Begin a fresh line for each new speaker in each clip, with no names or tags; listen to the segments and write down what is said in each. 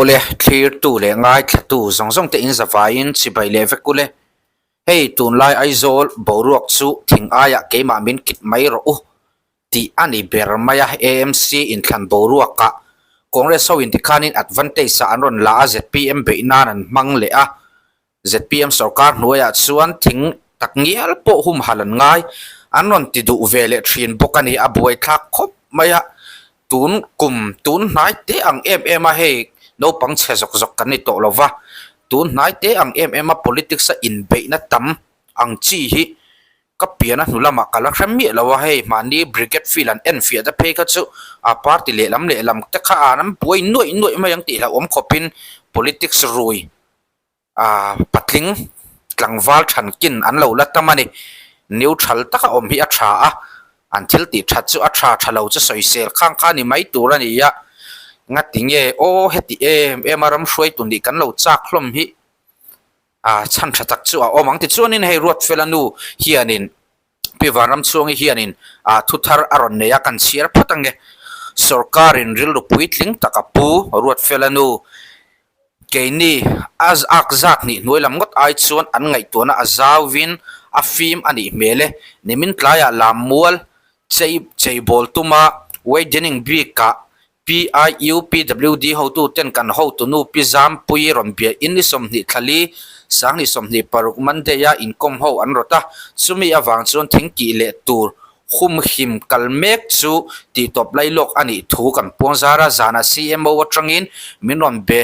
ole clear tu le ngai thatu zong te in zawain chibai le vekule hei tunlai aizol boruak chu thing aya keima min kit mai ro u ti ani bermaya AMC in thlan boruak ka congress ho in tikhanin advantage sa anron la ZPM beina nan mang le a ZPM sarkar hnuaya chuan thing takngial po hum halan ngai anron ti du vele thin bokani a buai thak khop maya Tunhnai te ang a hei no pang chezok kan ni to lova Tunhnai te ang a politics sa inbeihna tam ang chi hi kapiana nulama kala khammi lawa hei mani brigade filan en fia da pe ka chu a party le lam te kha anam poi noi mayang ti la om khopin politics rui a patling tlangwal than kin an lo la tamani neutral taka om hi a tha a until ti that chu a thalo chu Sawisel khang kha ni mai turani ya ngatinge o heti emaram shoi tundi kan lo chak hlom hi chan thatak chu a omang ti chuanin hei Ruatfela nu hianin pivaram chuangi hianin thuthar aron neya kan chiar phatange sarkarin rilru puitling takapu Ruatfela nu keini az akzak ni noilam ngot ai chuan an ngai tuana azawin afim ani mele nimin tlaya lamual chei bol tuma waidening bika PIUPWD ho tu ten kan ho tu nu pizam pui ron bia in ni som ni thali sang ni som ni paruk mande ya income ho an rota sumi awang chon thingki le tur khum him kalmek chu ti top lai lok ani thu kan pongzara zana CMO watangin minon be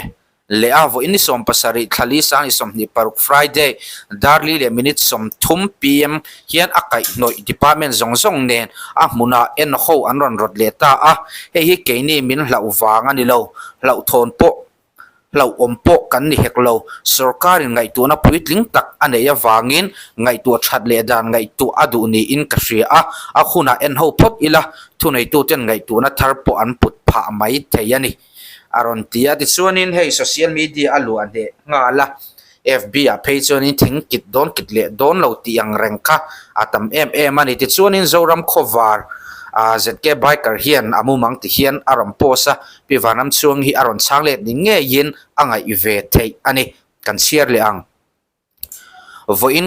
le avo in ni som pasari thali sang ni som ni paruk Friday darli le minute som thum PM hian akai noi department zong nen a muna en ho anron rot le ta a hi ke ni min hlau wang ani lo hlau thon po hlau om po kan ni hek lo sarkar ngai tu na puitling tak aneya wangin ngai tu that le dan ngai tu adu ni in kashria a khuna en ho phop ila thunei tu ten ngai tu na thar po an put pha mai theyani aron tia ti chuanin hei social media alu ane ngala FB a page chuanin thing kit le don lo ti ang reng kha atam mani ti chuanin zoram khovar ZK biker hian amumang ti hian aram posa piwanam chuang hi aron changle ni nge yin angai ve thei ani kan share le ang voin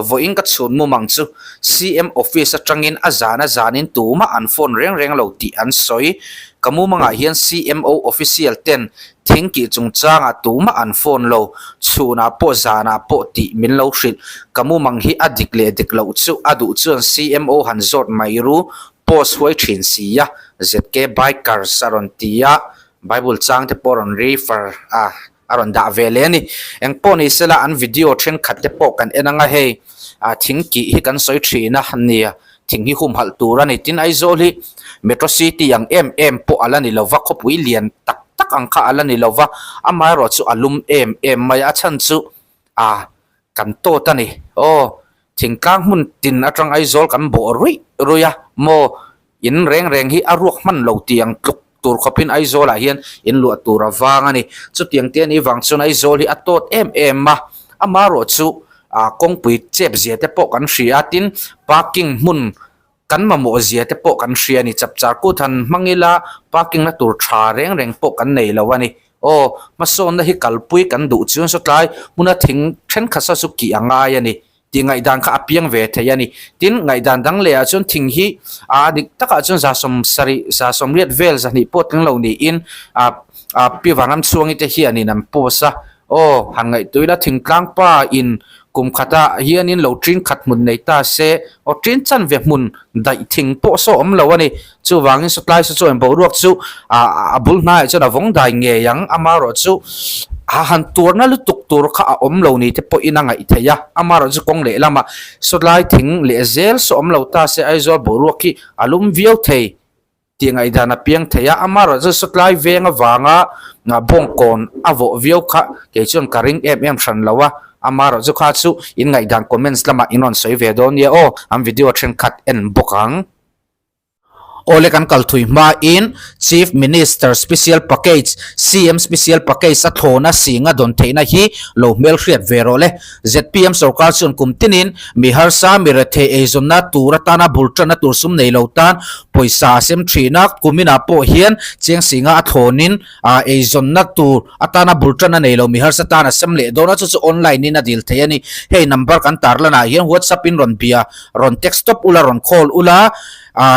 voin ka chun mumang chu CM office atangin azana zanin tuma an phone reng lo ti an soi kamumanga hian CMO official ten thingki chungchanga tuma an phone lo chuna po zana po ti min lo shit kamumang hi adik lo chu adu chuan CMO han zot mairu post hoi thin sia ZK biker saron tia Bible chang te poron refer aron da vele ni eng poni sela an video thren khat te po kan enanga hei thingki hi kan soi thina nia thing hi hum hal tura Nitin aizoli metro city yang po alani lova khopui lian tak angkha alani lova amai ro chu alum mai a chan chu kan to tani thingkang mun tin atang aizol kan bo ruya mo in reng hi aruak man lo tiang tluk tur khopin aizola hian in lu tura wangani chu tiang te ni wang chun aizol hi atot ma amaro chu kongpui chep zia te po kan hria tin parking mun kan mamo zia te po kan hria ni chapchar ku than mangila parking na tur tha reng po kan nei lawani mason na hi kalpui kan du chun so tlai muna thing then khasa su ki anga yani ti ngai dan kha apiang ve thayani tin ngai dan dang le a chun thing hi dik taka chun za som riat vel za ni pot teng lo ni in pi wangam chuangi te hi ani nam posa han ngai tuila thingklang pa in kum khata hian in lo trin khat mun nei ta se trin chan ve mun dai thing po so om lo ani chu wangin supply so chu em bo ruak chu abul nai chu na vong dai nge yang amaro chu han tur na lu tuk tur kha om lo ni te po ina ngai theya amaro chu kong le lama so lai thing le zel so om lo ta se aizor bo ruak ki alum viau thei tiangai dana piang theya amaro chu so lai venga wanga nga bongkon avo viau kha ke chon karing san lawa amaro chu kha chu in ngai dan comments lama inon soi ve don ye am video thren khat en bokang ole kan kal thui ma in chief minister special package cm special package a thona singa don theina hi lo mel hriat vero le zpm sarkar chun kumtinin mi har sa mi rethe ezonna turatana bultrana tursum nei lo tan poisa sem thina kumina po hian cheng singa a thonin a ezonna tur atana bultrana nei lo mi har sa tana sem le dona chu online ni na dil theyani hey number kan tarlana hian whatsapp in ron bia ron desktop ula ron call ula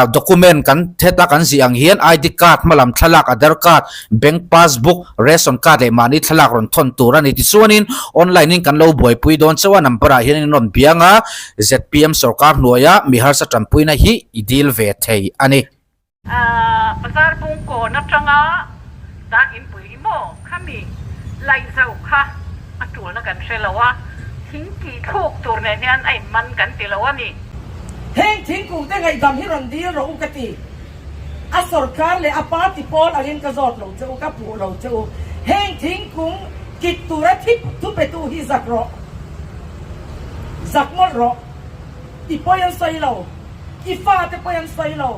document kan theta kan ziang hian id card malam thlak aadhar card bank passbook ration card le mani thlak ron thon turani ti chuanin online in kan lo boi pui don chawa number a hian ron bianga zpm sarkar hnuaia mi har sa tampuina hi idil ve thei ani
bazar bung ko na tanga da in pui mo khami lai zau kha atul na kan shelawa thingki thuk tur ne nian ai man kan tilawani
heng thingkung te ngai dam hi ron di ro ukati a sarkar le a party pol alin ka zot lo cheu ka pu lo cheu heng thingkung kitura thip tu pe tu hi zakro zakmol ro I poyan sai lo I fa te poyan sai lo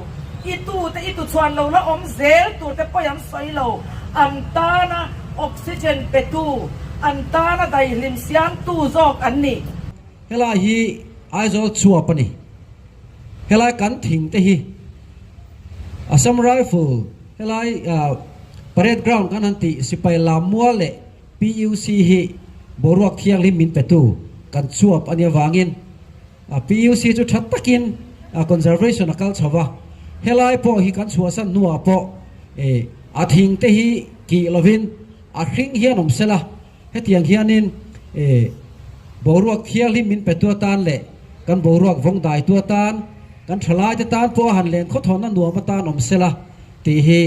I tu chuan lo la om zel tu te poyan sai lo antana oxygen pe tu antana dai lim siam tu zok anni
hela hi aizol chua pani helai kan thing te hi asam rifle helai parade ground kan anti sipai lamua le puc hi boruak thiang lim min petu kan chuap ania wangin puc chu that takin conservation akal chawa helai po hi kan chuasan nuwa po a thing te hi ki lovin a hring hian om sela hetiang hianin boruak thiang lim min petu tan le kan boruak vong dai tu tan kan thalai te tan po han len kho thon na nuwa ma tan om sela ti hi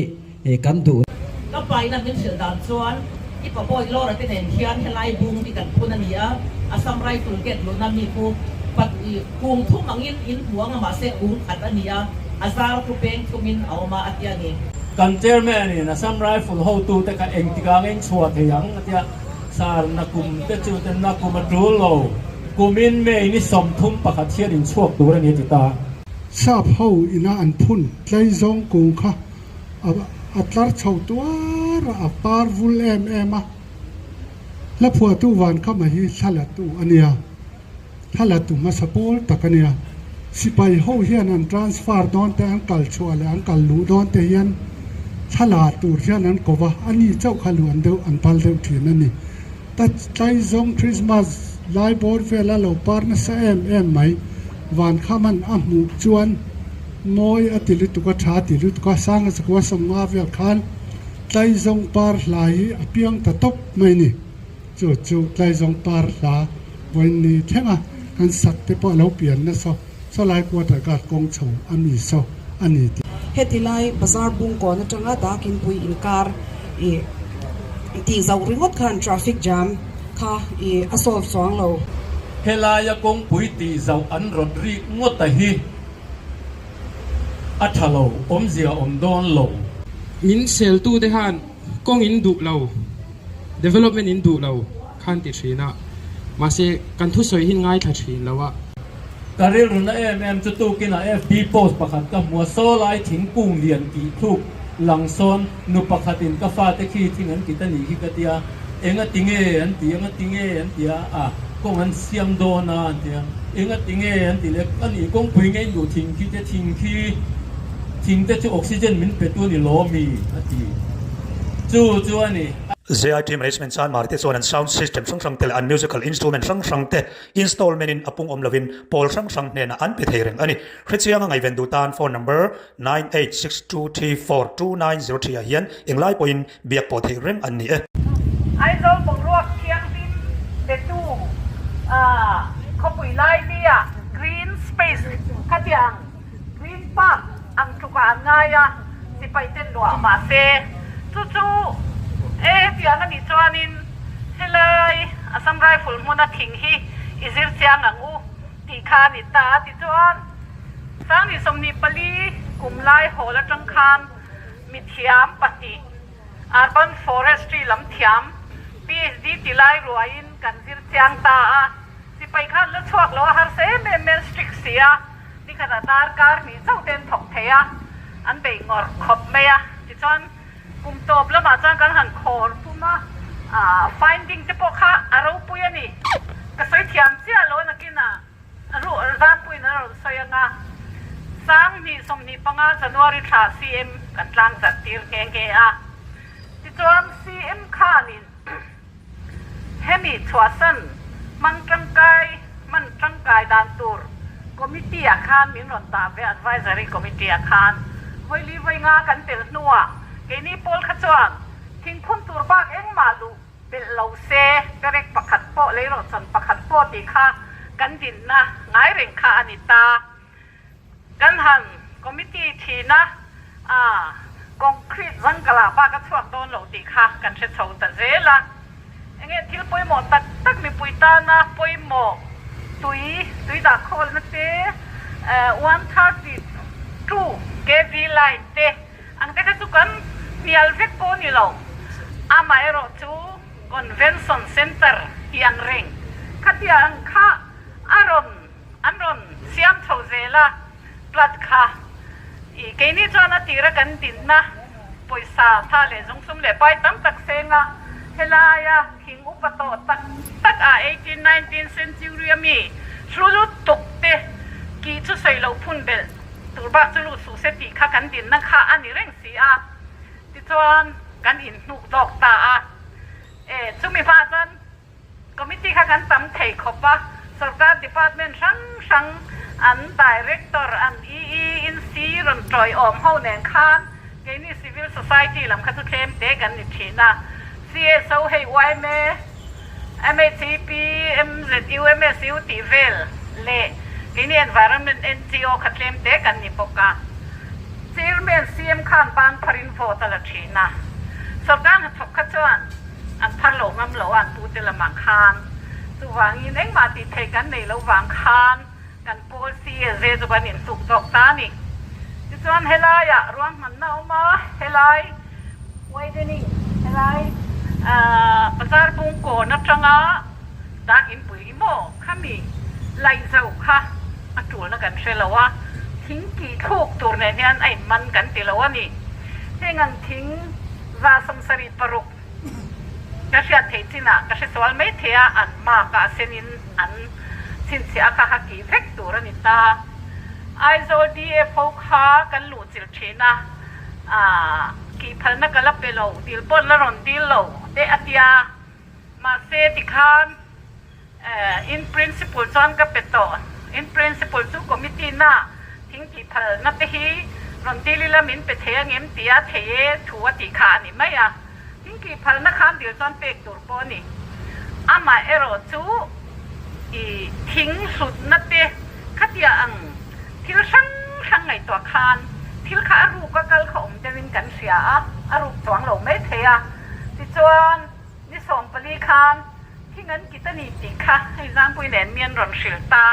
kan du
ก็ไปนั่นเป็นเสือดานส่วนที่ปะปอยโลระเป็นเห็นเขียนให้ไล่บุงที่กันพูนันนี้อาซัมไรตุลเกตหรือนั่นมีผู้ปัดพุงทุ่งมังอินหัวงมาเสอุ้งอัดอันนี้อาซาร์ทุเปงทุมินเอามาอัดยังนี้
กันเจอแม่นี่นะซัมไรฟุลโฮตูแต่ก็เองที่กางเองชัวเทียงอัดยาสารนักกุมแต่จูแต่นักกุมมาดูโลกุมินเมย์นี่สมทุ่มประคัดเทียนชัวตัวนี้ติตา
ชาบเฮาอินาอันพุ่นไลซงกูค่ะอัตลาร์ชาวตัวระปาร์วุลเอมาและผัวตุวันเข้ามาฮีทะเลตุอันเนี้ยทะเลตุมาสปอลตะกันเนี้ยสิไปเฮาเฮียนันทรานสฟาร์ดอนแต่อันกัลชัวและอันกัลลูดอนแต่ยันทะเลตุเฮียนันก็ว่าอันนี้เจ้าขลุ่นเดียวอันพัลเดียวที่นั่นนี่แต่ไลซงคริสต์มาสไลบอร์เวลาเราปาร์นเซไหมวันข้ามันอ่ะหมูจวนมอยอติลิตุกชาติลิตุกสร้างสกัวสมงาเวลคันไลซงปาร์ลายอเปียงตะตบไม่นี่จู่ไลซงปาร์ลาวันนี้แท้งกันสักแต่พอเราเปลี่ยนนะสลายกว่าแต่การกองโฉอันนี้อันนี้
เฮติไลบาซาร์บุงก่อนจังอาดากินปุยอินการที่เราริงดคันทราฟิกจามค่ะอสอบสองเรา
เฮลายกงปุยตีเจ้าอันรถรีงดแต่ฮีอัฐโลอมเสียอมดอนโล
มินเซลตู้เดฮันกงอินดูเรา development อินดูเราคันติดชีนะมาเสกันทุสอยหินง่ายทัดชีแล้วว่า
การเรียนรู้นะจะตู้กินนะFB post ประคัดกับมัวโซไลถึงกุ้งเลียนกี่ทุกหลังโซนนุประคัดินกับฟาเตคีที่งั้นกิตานีที่กติยาเองก็ติงอันตีเองก็ติงอันตีกงอันเสียมโดนาอันตีเองก็ติงอันตีเล็กอันนี้กงปุยเงี้ยอยู่ทิ้งที่จะทิ้งแต่จะออกซิเจนมันเป็นตัวนี่ล้อมีอันตีจู่อันนี้
ziah team arrangement san market zone and sound system sang tel an musical instrument sang te installment in apung omlovin pol sang ne na an pe thereng ani khrichianga ngai vendu tan phone number 9862342903 hian englai point biak po thereng an ni
ai zo bong ruak thiang tin te tu khopui lai bia green space khatiang green park ang chuka ngaya sipai ten lo ma se chu tiang ani chuanin helai asam rifle mona thing hi izir chiang angu ti kha ni ta ti chuan sang ni somni pali kumlai hola tang khan mi thiam pati urban forestry lam thiam phd tilai ruain kan zir chiang ta sipai khan la chuak lo har se me strict sia ni khana tar kar ni chauten thok theya อันเบ่งงอขบเมียที่จวนกลุ่มตบแล้วมาจวนกันหันโคลปุ่มfinding จะพกค่ะอารมณ์ปุยนี่ก็สวยเทียมเสียเลยนักกินรู้ร้านปุยนั่นเราสวยงาสังนี่สมนี่ปังอาจันวาริชา CM กันตรังจัดตีร์เก่งที่จวน CM ข้านินเฮมิทัวสันมันจังไกด่านตูร์คอมมิตี้อาคารมีนนตาเว advisory committee อาคารไว้ลีไว้งากันเติร์นัวเกนี่โพลขจวนทิ้งคุณตูร์ปากเอ็งมาดูเป็นเราเซ่ก็เรียกประคัดโปเลยหรอสันประคัดโปตีค่ะกันดินนะง่ายเร่งค่ะอนิตากันหันคอมมิตี้ทีนะคอนกรีตรังกะลาบ้าก็ช่วงโดนเหล่าตีค่ะกันเช็ดโฉมแต่เจละอย่างเงี้ยที่ปุยหมอตักมีปุยตานะปุยหมอตุยดักโคลนะเต้132 kV line เต้อันก็จะทุกันมีอัลเวกโปนี่เราอามาเอโรจู convention center ยังเร่งขัดยังค่ะอันรอนเสียมเท่าเจละปลัดค่ะอีกนี่จวนตีระกันดินนะปุยซาท่าเลยจงสมเลยไปตั้งตักเซงะเฮลายาหิงอุปโตตัก18-19 century มีสุรุตุกเตกีจุใส่เราพุ่นเบลตัวบ้าจุลุสุเสติค่ะกันดินนะค่ะอันนี้เร่งสีติจวนกันอินนุกดอกตาจุมีฟ้าจันคอมมิตี้ค่ะกันตั้มเทคบว่าสกัดดีพาร์ตเมนต์ช่างอันดีเรคเตอร์อันอินซีรันทรอยอมเฮาแนนคานเกนี่ซิวิลโซไซตี้ลำคัดเข้มเด็กกันนิทีนะ CSO ให้ไว้เมMATP MZU MSU ตีเวลเล่เกนี่ environment NGO ขัดเข้มเด็กกันนิปกาซีร์เมนซีเอ็มคานปานพรินโฟตละทีนะสกัดหัดทบขัดจวนอันพันโหลงำโหลอันปูเตละมังคานสุวางยินเองมาติดเทกันในระหว่างคานกันโพลซีเรจุบันอินสุกดอกตานี่ที่จวนเฮลายะรวมมันน่ามาเฮลายไว้เดนี่เฮลายประชาบุงโกนับจังดักอินปุยโมข้ามีไล่เจ้าค่ะอันตัวนักกันเชลวะทิ้งกี่ทุกตัวเนี่ยไอ้มันกันติละวะนี่ให้งันทิ้งวาสมสริปรุกก็เสียเทจินะก็เสียสวลไม่เทียอันมากก็เซนินอันสินเสียก็ฮักกี้เฟกตัวนิตาไอโซดีเอฟคากันหลุดจิลเชนะกี่พันนักลับไปเราดิลปนละรอนดิลเราเดอติยามาเซติคานin principle จอนก็เป็นตัว in principle ทุกคอมมิตี้น่ะทิ้งกี่พันนักเตะรอนดิลิละมินไปเทียงเอ็มตียเทียถัวติคานี่ไม่ทิ้งกี่พันนักขันเดียวจอนเป็กตัวปนี่อามาเอโรจูทิ้งสุดนัดเตะขัดยังทิลช่างไงตัวคานทิลขารูก็กลขมจะวินกันเสียอารูตวงหลงไม่เทียติจวนนิสมปลีคานที่งั้นกิตนีติค่ะให้ร่างปุยแหนเมียนรอนเสียตา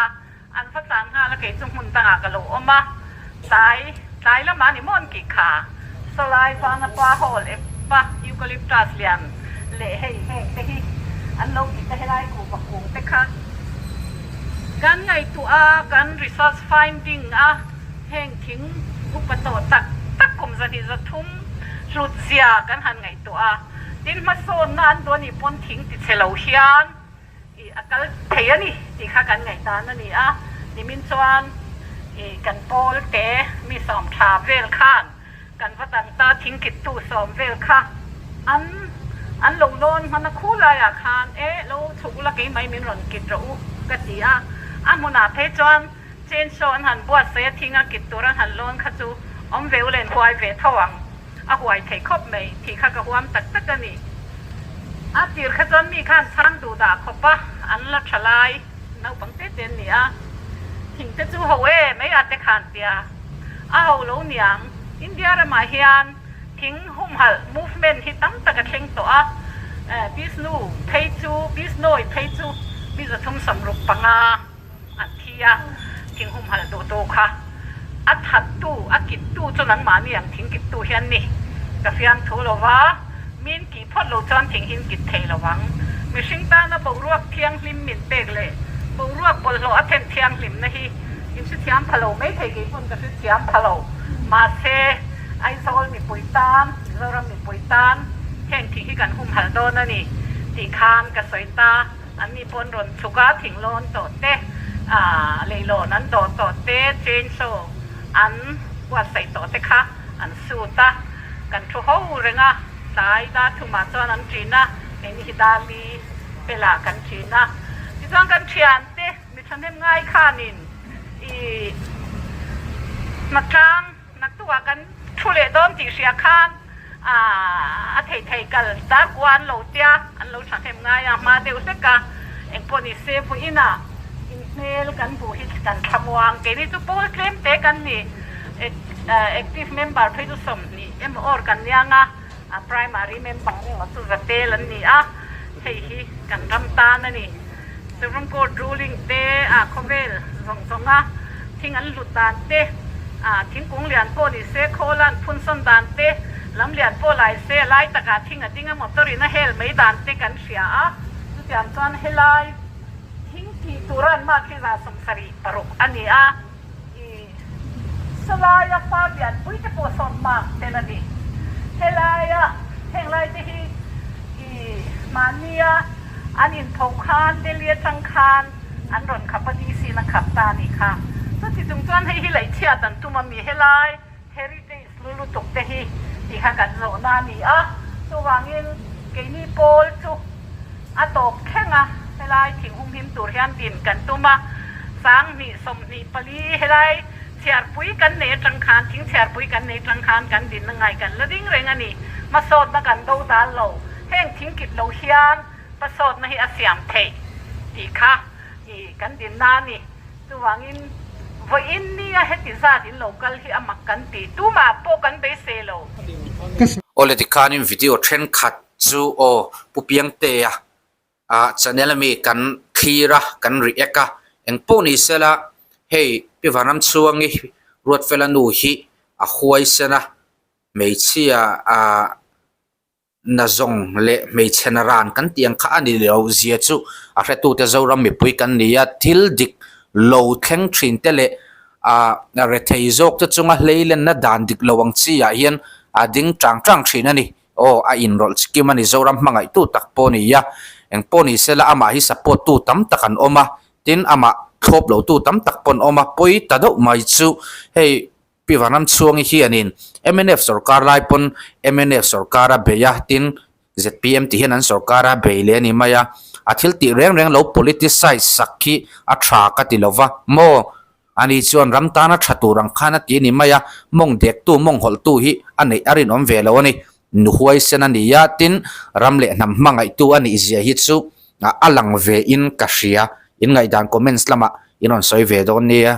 อันฟัดสางหาและเกจงหุ่นต่างกะโหลอมาตายแล้วมานิมอนกิขาสลายฟานปลาหอลเอปะยูคาลิปตัสเลียนเละให้แห้งเตะอันโลกิตให้ไล่กูปักกูเตะค่ะกันไงตัวกัน resource finding แห่งทิ้งอุปโตตักกลมสนิททุ่มสุดเสียกันหันไงตัวดินมาโซนนั้นตัวนี้ปนทิ้งติดเฉลวเฮียนอาการเทียนี่ที่ข้ากันไงตานั่นนี่นี่มินชวนกันโปลเตมีสอมชาเวลข้านกันพัตังตาทิ้งกิดตู้สอมเวลค่ะอันหลงโดนมันคู่ลายคานเราถูกละกี่ไม่มีหล่นกิดรู้กติมุนาเพจวนเจนชอนหันบวชเสียทิ้งกิดตัวหันโลนขจูอมเวลเลนหวยเวทวังหวยเทคบไม่ที่ข้ากระหวมตักกันนี่ตีร์ขจนมีข้านช่างดูดาขบปะอันละชลายนักบังเตเดนนี่ทิ้งจะจูหัวไม่อาจจะขันเตียหัวโลเนียงอินเดียระมาเฮียนทิ้งหุ่มหัล movement ที่ตั้งตะกะเชงตัวบิสนูเพย์จูบิสโนยเพย์จูบิสทุ่มสำรุปปังอันที่ทิ้งหุ่มหัลโตค่ะหัดตู้กิดตู้จนนั้นมาเนี่ยทิ้งกิดตู้เฮียนนี่กาแฟอันทูลว่ามีนกี่พอดโลจอนทิ้งหินกิดเทระวังมีชิงตานะบ่รวบเทียงลิมมินเปกเลยบ่รวบบนโลอัเทนเทียงลิมนะฮีอิมสิเทียมพะโลไม่เทกี่คนก็สิเทียมพะโล มาเซไอโซลมีปุยตันโซลมีปุยตันแห่งที่กันหุ่มหัลโดนนี่ตีคานกับสวยตาอันนี้ปนรนสุกาถิงโลนโตเตเลยโลนั้นโตเตเจนโซอันว่าใส่โตเตค่ะอันสูตากันทุกหูเรงะสายดาทุมาจอนันจีนะเอ็นฮิดาลีเปลากันจีนะที่ต้องกันเชียนเตมีฉันเห็นง่ายข้านินนักจ้างนักตัวกันทุเรศโดนตีเสียคานเทกันตากวนโลเตียอันเราฉันเห็นง่ายมาเดี๋ยวเสกะเอ็งปนิเซฟุอินะอินเมลกันผู้ฮิตกันทำวางเกนี่จุโป้เคลมเตกันนี่active member เพื่อทุกสมนี่emawกันยังprimary member นี่ว่าสุดเตลันนี่theihกันรำตานั่นนี่Supreme Court ruling เตคอมเวลส่งทิ้งอันหลุดตานเตทิ้งกุ้งเหรียญโป้นี่เซโคลันพุ่นส้นตานเตลำเหรียญโป้ไหลเซไล่ตะกาทิ้งดิ้งหมดตัวรีน่าเฮลไม่ตานเตกันเสียสุดยอดตอนเฮลไลทิ้งที่ตุรันมากที่ราสมสรีปรุกอันนี้สลายฟาเบียนปุ้ยจะปวดสมมากเท่านั้นนี่เฮลายเฮลายที่มาเนียอันอินทงคานเดลียจังคานอันรอนขับดีสีนักขับตานี่ค่ะสุดที่ตรงจวนให้ฮิไลเชียตันตุมามีเฮลายเฮริเตสลุลุตกเตฮีที่ข้ากันโซนานี่ตัววางินเกนี่โพลจุตบแข่งเฮลายทิ้งหุ่มหิมตัวเฮียนดินกันตุมาสังนี่สมนี่ปลีเฮลายเชียร์ปุยกันเนจังคานทิ้งเชียร์ปุยกันเนจังคานกันดินนั่งไงกันแล้วดิ้งเรงอันนี้มาโซดมากันดูดาโลแห้งทิ้งกิดโลเฮียนประสดในอาเซียนเทดีค่ะกันดินนานี่ตัวงินวันนี้เฮติซาดินโลกัลที่อามักกันตีตัวมาโปกันไปเซโล
โอเลติคานิมวิดีโอเทรนขัดจูโอปุเปียงเตะจะเนลมีกันคีระกันรีเอกะเอ็งปูนิเซละเฮ้พิวานัมช่วงนี้รวดเฟลนูฮีหวยเซนะไม่เชียนาจงเละไม่เชนรานกันเตียงข้านี่เราเสียจูเรตูเตเจ้าเราไม่ปุยกันนี่ทิลดิกโลแข็งทรินเตเละเรเทยจกจะจงเลยเล่นนัดดันดิกโลวังซีเฮียนดิ้งจังทรินนี่โอ้อินโรลสกิมันนี่เจ้าเรามังไอตูตักปนี่เอ็งปนี่เสละอามาฮิสปอตูตั้มตักันออกมาตินอามาครบโลตูตั้มตักปนออกมาปุยตัดออกมาจูเฮ้พิวานัมช่วงนี้เฮียนินMNF สกาไลปน MNF สกาเบียติน ZPM ที่เห็นนั้นสกาเบียเลนี่มาอาทิตย์ที่เร่งเรา politicize สักขีอัตรากันที่เราว่าโมอันนี้ส่วนรำตานะชัตุรังขานะที่นี่มามองเด็กตู้มองหอลตู้ฮีอันนี้อารินอมเวลวันนี้นุหวยเสนันนี่ยาตินรำเละนำมังไอตู้อันนี้จะฮิตซูอลังเวอินกัชเชียอินไงด่านคอมเมนต์ละมาอินอนสอยเวดอนเนี่ย